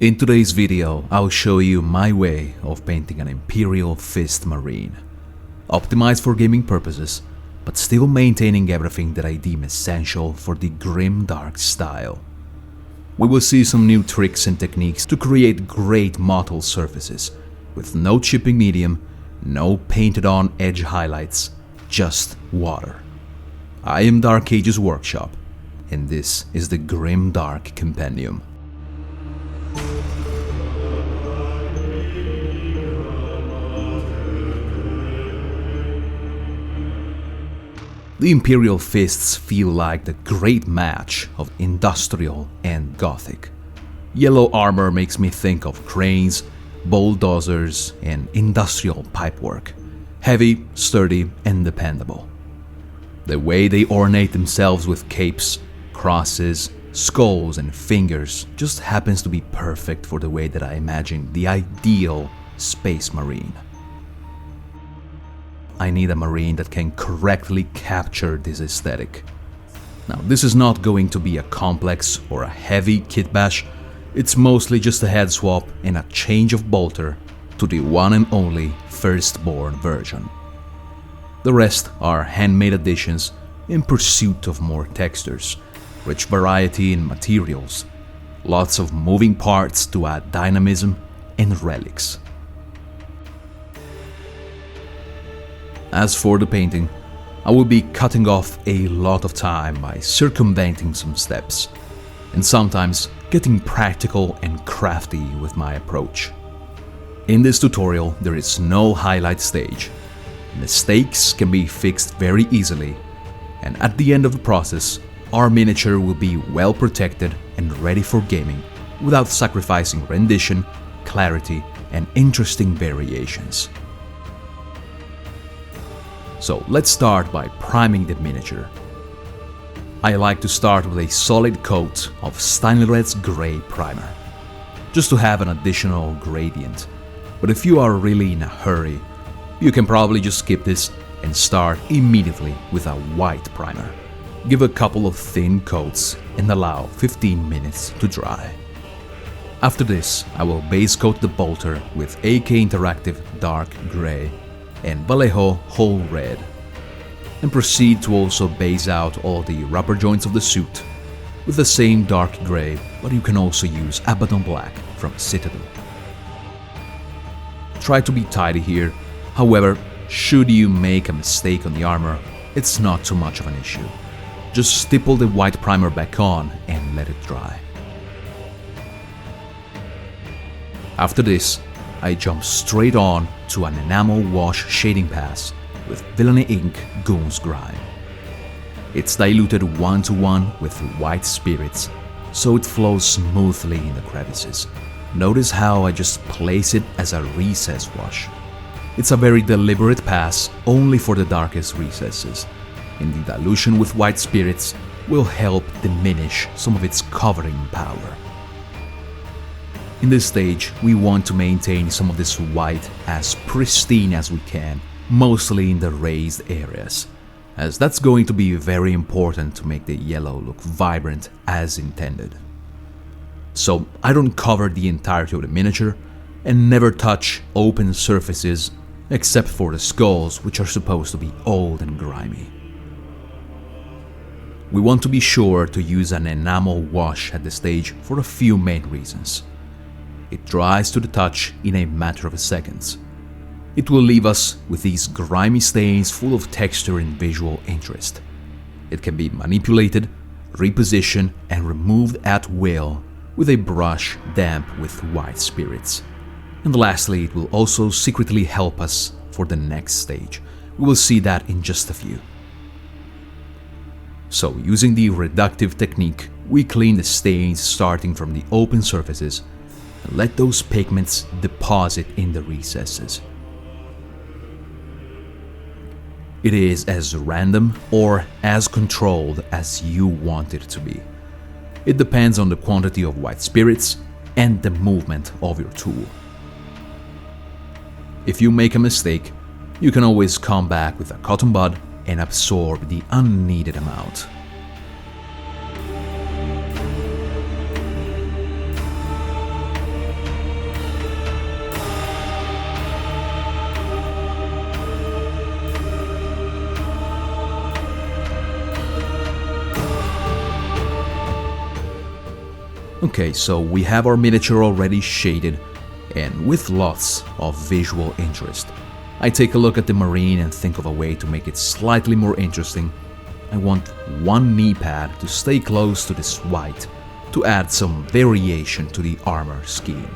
In today's video, I'll show you my way of painting an Imperial Fist Marine. Optimized for gaming purposes, but still maintaining everything that I deem essential for the Grimdark style. We will see some new tricks and techniques to create great mottled surfaces, with no chipping medium, no painted on edge highlights, just water. I am Dark Ages Workshop, and this is the Grimdark Compendium. The Imperial Fists feel like the great match of industrial and gothic. Yellow armor makes me think of cranes, bulldozers, and industrial pipework. Heavy, sturdy, and dependable. The way they ornate themselves with capes, crosses, skulls, and fingers just happens to be perfect for the way that I imagine the ideal space marine. I need a marine that can correctly capture this aesthetic. Now, this is not going to be a complex or a heavy kit bash, it's mostly just a head swap and a change of bolter to the one and only firstborn version. The rest are handmade additions in pursuit of more textures, rich variety in materials, lots of moving parts to add dynamism, and relics. As for the painting, I will be cutting off a lot of time by circumventing some steps, and sometimes getting practical and crafty with my approach. In this tutorial, there is no highlight stage. Mistakes can be fixed very easily, and at the end of the process, our miniature will be well protected and ready for gaming without sacrificing rendition, clarity, and interesting variations. So let's start by priming the miniature. I like to start with a solid coat of Steinlered's Grey primer, just to have an additional gradient, but if you are really in a hurry, you can probably just skip this and start immediately with a white primer. Give a couple of thin coats and allow 15 minutes to dry. After this, I will base coat the bolter with AK Interactive Dark Grey and Vallejo Whole Red, and proceed to also base out all the rubber joints of the suit with the same dark grey, but you can also use Abaddon Black from Citadel. Try to be tidy here, however, should you make a mistake on the armor, it's not too much of an issue. Just stipple the white primer back on and let it dry. After this, I jump straight on to an enamel wash shading pass with Villainy Ink Goon's Grime. It's diluted 1:1 with white spirits, so it flows smoothly in the crevices. Notice how I just place it as a recess wash. It's a very deliberate pass only for the darkest recesses, and the dilution with white spirits will help diminish some of its covering power. In this stage, we want to maintain some of this white as pristine as we can, mostly in the raised areas, as that's going to be very important to make the yellow look vibrant as intended. So I don't cover the entirety of the miniature and never touch open surfaces except for the skulls, which are supposed to be old and grimy. We want to be sure to use an enamel wash at this stage for a few main reasons. It dries to the touch in a matter of seconds. It will leave us with these grimy stains full of texture and visual interest. It can be manipulated, repositioned, and removed at will with a brush damp with white spirits. And lastly, it will also secretly help us for the next stage. We will see that in just a few. So, using the Reductive Technique, we clean the stains starting from the open surfaces and let those pigments deposit in the recesses. It is as random or as controlled as you want it to be. It depends on the quantity of white spirits and the movement of your tool. If you make a mistake, you can always come back with a cotton bud and absorb the unneeded amount. Okay, so we have our miniature already shaded and with lots of visual interest. I take a look at the marine and think of a way to make it slightly more interesting. I want one knee pad to stay close to this white to add some variation to the armor scheme.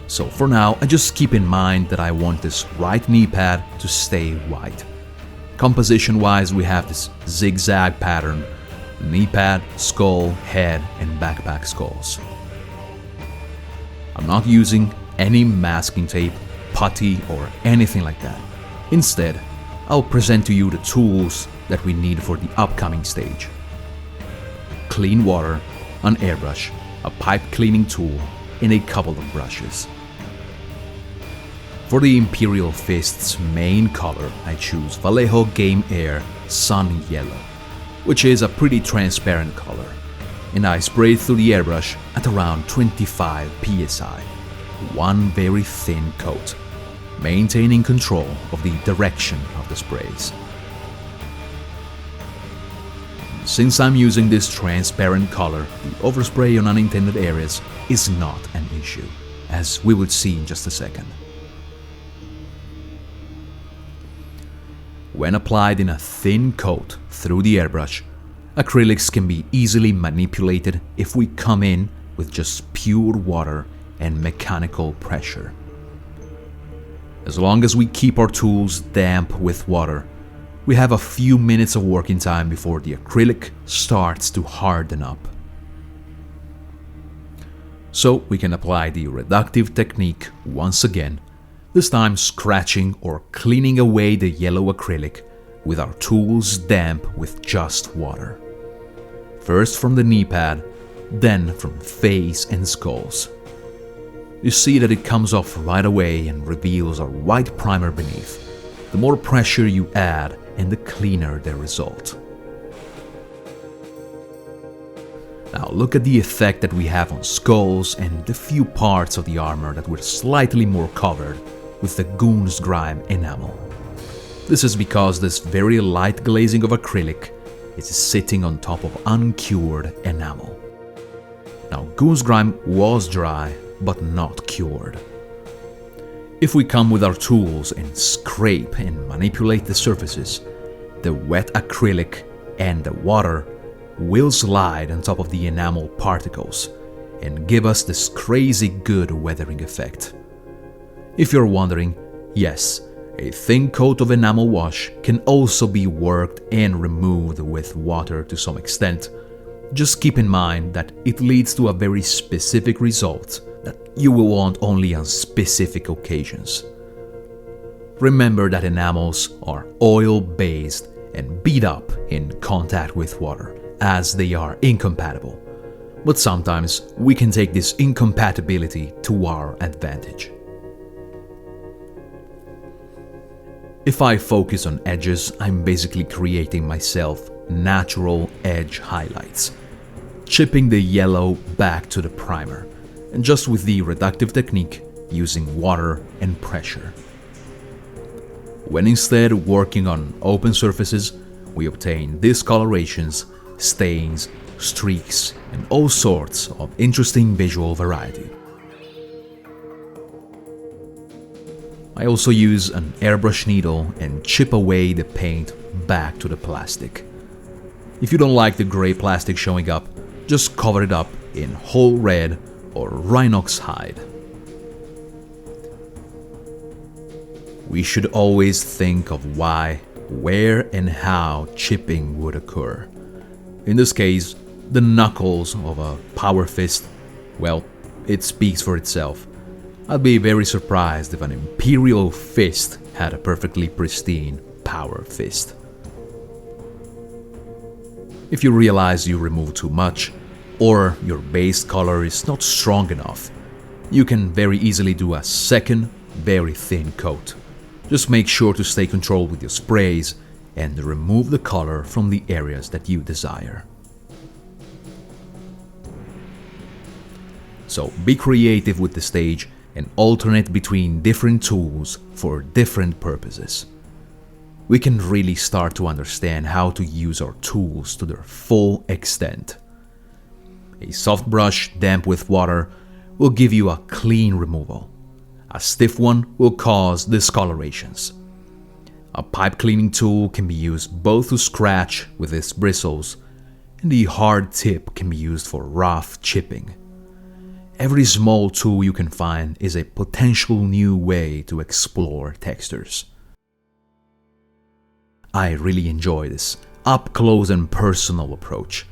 So for now, I just keep in mind that I want this right knee pad to stay white. Composition wise, we have this zigzag pattern: knee pad, skull, head, and backpack skulls. I'm not using any masking tape, putty, or anything like that. Instead, I'll present to you the tools that we need for the upcoming stage. Clean water, an airbrush, a pipe cleaning tool, and a couple of brushes. For the Imperial Fists main color, I choose Vallejo Game Air Sun Yellow, which is a pretty transparent color, and I spray through the airbrush at around 25 psi, one very thin coat, maintaining control of the direction of the sprays. Since I'm using this transparent color, the overspray on unintended areas is not an issue, as we will see in just a second. When applied in a thin coat through the airbrush, acrylics can be easily manipulated if we come in with just pure water and mechanical pressure. As long as we keep our tools damp with water, we have a few minutes of working time before the acrylic starts to harden up. So we can apply the Reductive Technique once again, this time scratching or cleaning away the yellow acrylic with our tools damp with just water. First from the knee pad, then from face and skulls. You see that it comes off right away and reveals a white primer beneath. The more pressure you add and the cleaner the result. Now look at the effect that we have on skulls and the few parts of the armor that were slightly more covered with the Goon's Grime enamel. This is because this very light glazing of acrylic is sitting on top of uncured enamel. Now Goon's Grime was dry, but not cured. If we come with our tools and scrape and manipulate the surfaces, the wet acrylic and the water will slide on top of the enamel particles and give us this crazy good weathering effect. If you're wondering, yes, a thin coat of enamel wash can also be worked and removed with water to some extent. Just keep in mind that it leads to a very specific result that you will want only on specific occasions. Remember that enamels are oil-based and beat up in contact with water, as they are incompatible. But sometimes we can take this incompatibility to our advantage. If I focus on edges, I'm basically creating myself natural edge highlights, chipping the yellow back to the primer, and just with the Reductive Technique using water and pressure. When instead working on open surfaces, we obtain discolorations, stains, streaks, and all sorts of interesting visual variety. I also use an airbrush needle and chip away the paint back to the plastic. If you don't like the gray plastic showing up, just cover it up in whole red or Rhinox hide. We should always think of why, where, and how chipping would occur. In this case, the knuckles of a power fist, well, it speaks for itself. I'd be very surprised if an Imperial Fist had a perfectly pristine power fist. If you realize you remove too much, or your base color is not strong enough, you can very easily do a second, very thin coat. Just make sure to stay controlled with your sprays and remove the color from the areas that you desire. So be creative with the stage and alternate between different tools for different purposes. We can really start to understand how to use our tools to their full extent. A soft brush damp with water will give you a clean removal. A stiff one will cause discolorations. A pipe cleaning tool can be used both to scratch with its bristles, and the hard tip can be used for rough chipping. Every small tool you can find is a potential new way to explore textures. I really enjoy this up-close and personal approach,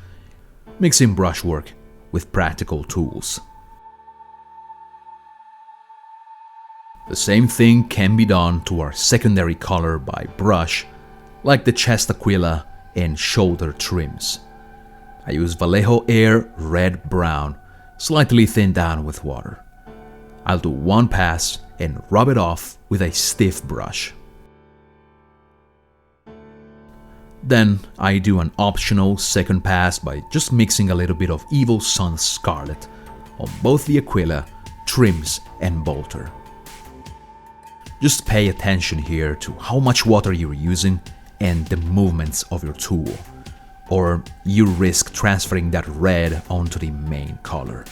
mixing brushwork with practical tools. The same thing can be done to our secondary color by brush, like the chest aquila and shoulder trims. I use Vallejo Air Red Brown, slightly thinned down with water. I'll do one pass and rub it off with a stiff brush. Then I do an optional second pass by just mixing a little bit of Evil Sunz Scarlet on both the aquila, trims and bolter. Just pay attention here to how much water you're using and the movements of your tool, or you risk transferring that red onto the main color.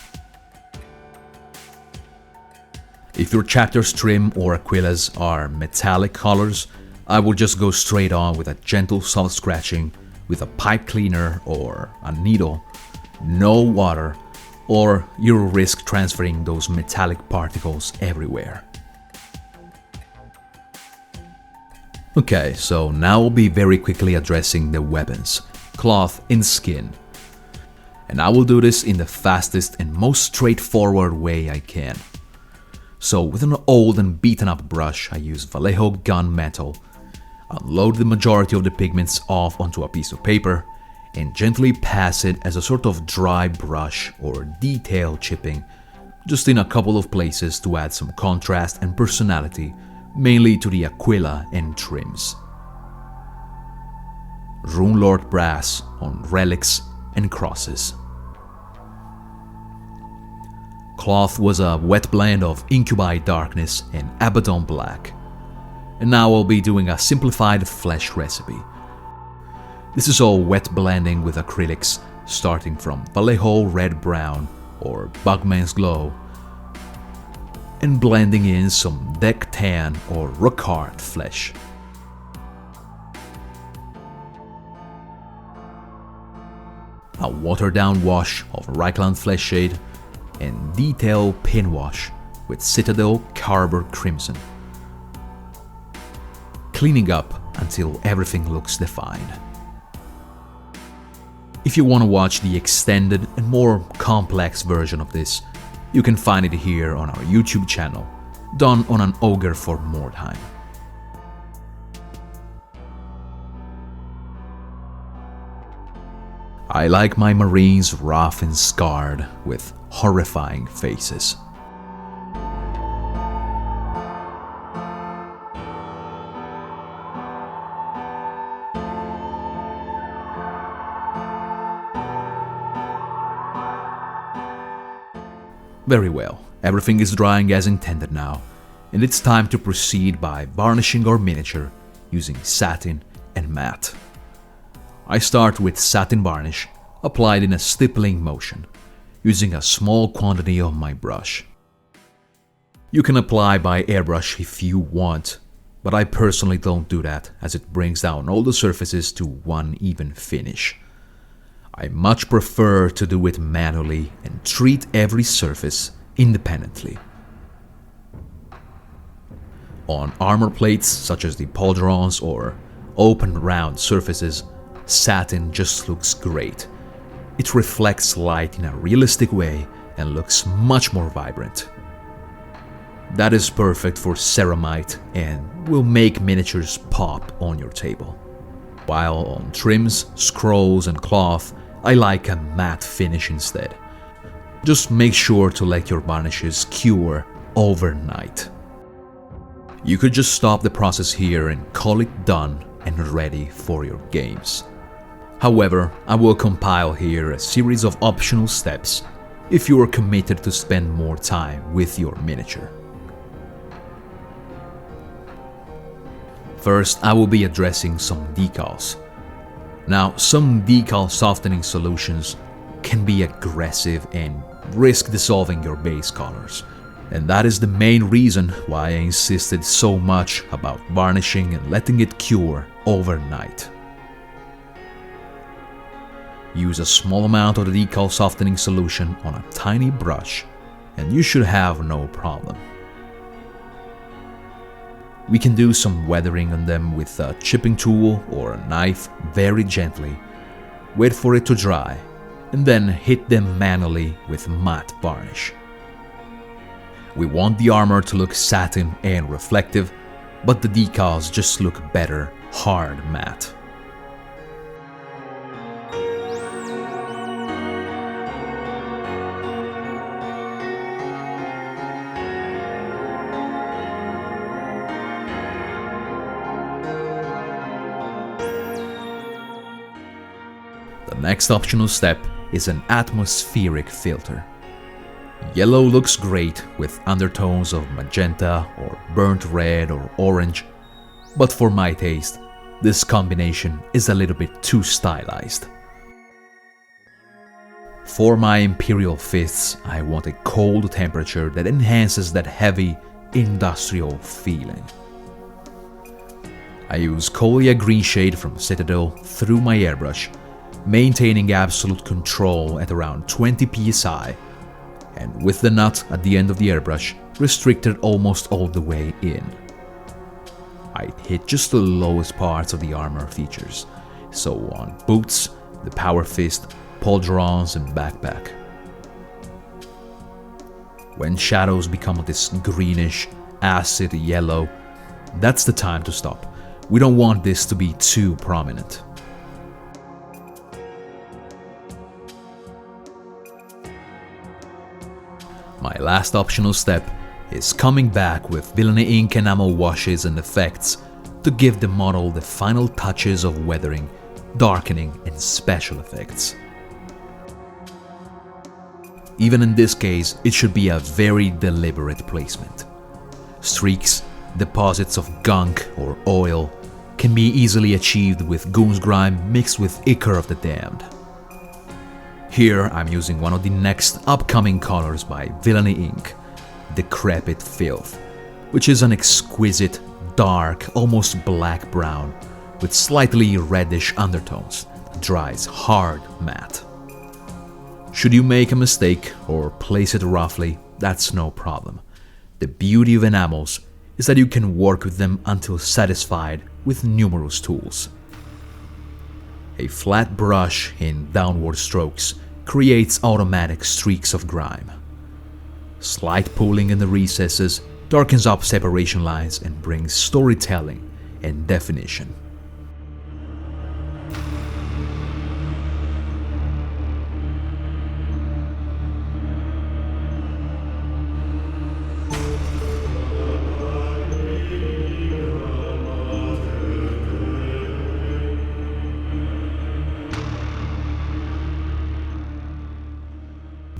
If your chapters, trim or aquillas are metallic colors, I will just go straight on with a gentle soft scratching with a pipe cleaner or a needle, no water, or you'll risk transferring those metallic particles everywhere. Okay, so now we'll be very quickly addressing the weapons, cloth and skin. And I will do this in the fastest and most straightforward way I can. So with an old and beaten up brush, I use Vallejo gunmetal, unload the majority of the pigments off onto a piece of paper, and gently pass it as a sort of dry brush or detail chipping, just in a couple of places to add some contrast and personality, mainly to the aquila and trims. Runelord brass on relics and crosses. Cloth was a wet blend of Incubi Darkness and Abaddon Black. And now I'll be doing a simplified flesh recipe. This is all wet blending with acrylics, starting from Vallejo Red Brown or Bugman's Glow, and blending in some Deck Tan or Rockart flesh. A watered down wash of Reichland Flesh Shade, and detail pin wash with Citadel Carver Crimson. Cleaning up until everything looks defined. If you want to watch the extended and more complex version of this, you can find it here on our YouTube channel, done on an Ogre for Mordheim. I like my Marines rough and scarred with horrifying faces. Very well, everything is drying as intended now, and it's time to proceed by varnishing our miniature using satin and matte. I start with satin varnish, applied in a stippling motion, using a small quantity of my brush. You can apply by airbrush if you want, but I personally don't do that as it brings down all the surfaces to one even finish. I much prefer to do it manually and treat every surface independently. On armor plates such as the pauldrons or open round surfaces, satin just looks great. It reflects light in a realistic way and looks much more vibrant. That is perfect for ceramite and will make miniatures pop on your table. While on trims, scrolls and cloth, I like a matte finish instead. Just make sure to let your varnishes cure overnight. You could just stop the process here and call it done and ready for your games. However, I will compile here a series of optional steps if you are committed to spend more time with your miniature. First, I will be addressing some decals. Now, some decal softening solutions can be aggressive and risk dissolving your base colors. And that is the main reason why I insisted so much about varnishing and letting it cure overnight. Use a small amount of the decal softening solution on a tiny brush and you should have no problem. We can do some weathering on them with a chipping tool or a knife very gently, wait for it to dry, and then hit them manually with matte varnish. We want the armor to look satin and reflective, but the decals just look better hard matte. The next optional step is an atmospheric filter. Yellow looks great with undertones of magenta or burnt red or orange, but for my taste, this combination is a little bit too stylized. For my Imperial Fists, I want a cold temperature that enhances that heavy, industrial feeling. I use Colia green shade from Citadel through my airbrush, maintaining absolute control at around 20 psi, and with the nut at the end of the airbrush restricted almost all the way in. I hit just the lowest parts of the armor features, so on boots, the power fist, pauldrons and backpack. When shadows become this greenish, acid yellow, that's the time to stop. We don't want this to be too prominent. My last optional step is coming back with Villainy Ink enamel washes and effects to give the model the final touches of weathering, darkening and special effects. Even in this case, it should be a very deliberate placement. Streaks, deposits of gunk or oil can be easily achieved with Goon's Grime mixed with Ichor of the Damned. Here I'm using one of the next upcoming colors by Villainy Ink, Decrepit Filth, which is an exquisite, dark, almost black brown with slightly reddish undertones that dries hard matte. Should you make a mistake or place it roughly, that's no problem. The beauty of enamels is that you can work with them until satisfied with numerous tools. A flat brush in downward strokes creates automatic streaks of grime. Slight pulling in the recesses darkens up separation lines and brings storytelling and definition.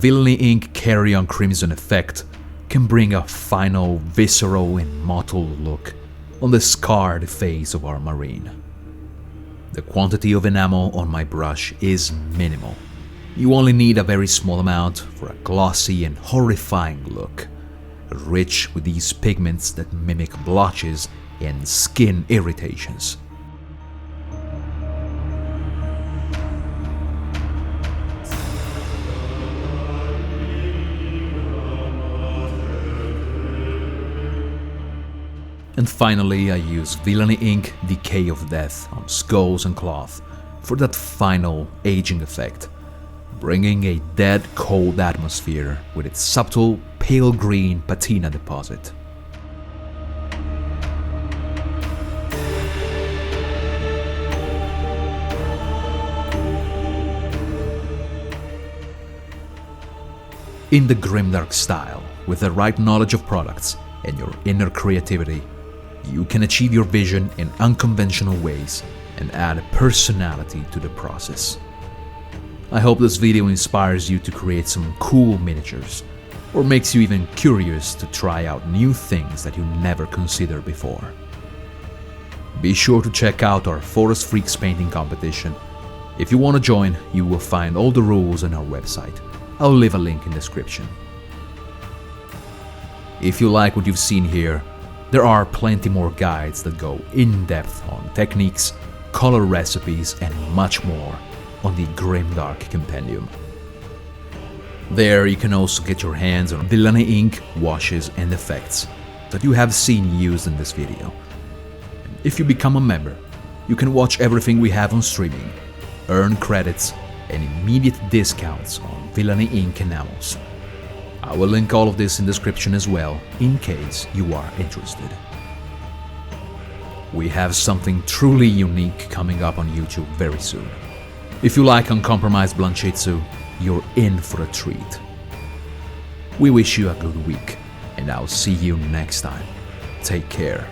Villainy Ink Carry-On Crimson effect can bring a final, visceral and mottled look on the scarred face of our marine. The quantity of enamel on my brush is minimal. You only need a very small amount for a glossy and horrifying look, rich with these pigments that mimic blotches and skin irritations. And finally, I use Villainy Ink Decay of Death on skulls and cloth for that final aging effect, bringing a dead cold atmosphere with its subtle pale green patina deposit. In the Grimdark style, with the right knowledge of products and your inner creativity, you can achieve your vision in unconventional ways and add personality to the process. I hope this video inspires you to create some cool miniatures, or makes you even curious to try out new things that you never considered before. Be sure to check out our Forest Freaks painting competition, If you want to join, you will find all the rules on our website. I'll leave a link in the description. If you like what you've seen here, there are plenty more guides that go in depth on techniques, color recipes, and much more on the Grimdark Compendium. There you can also get your hands on villainy ink, washes, and effects that you have seen used in this video. If you become a member, you can watch everything we have on streaming, earn credits, and immediate discounts on villainy ink enamels. I will link all of this in the description as well, in case you are interested. We have something truly unique coming up on YouTube very soon. If you like uncompromised Blanchitsu, you're in for a treat. We wish you a good week, and I'll see you next time. Take care.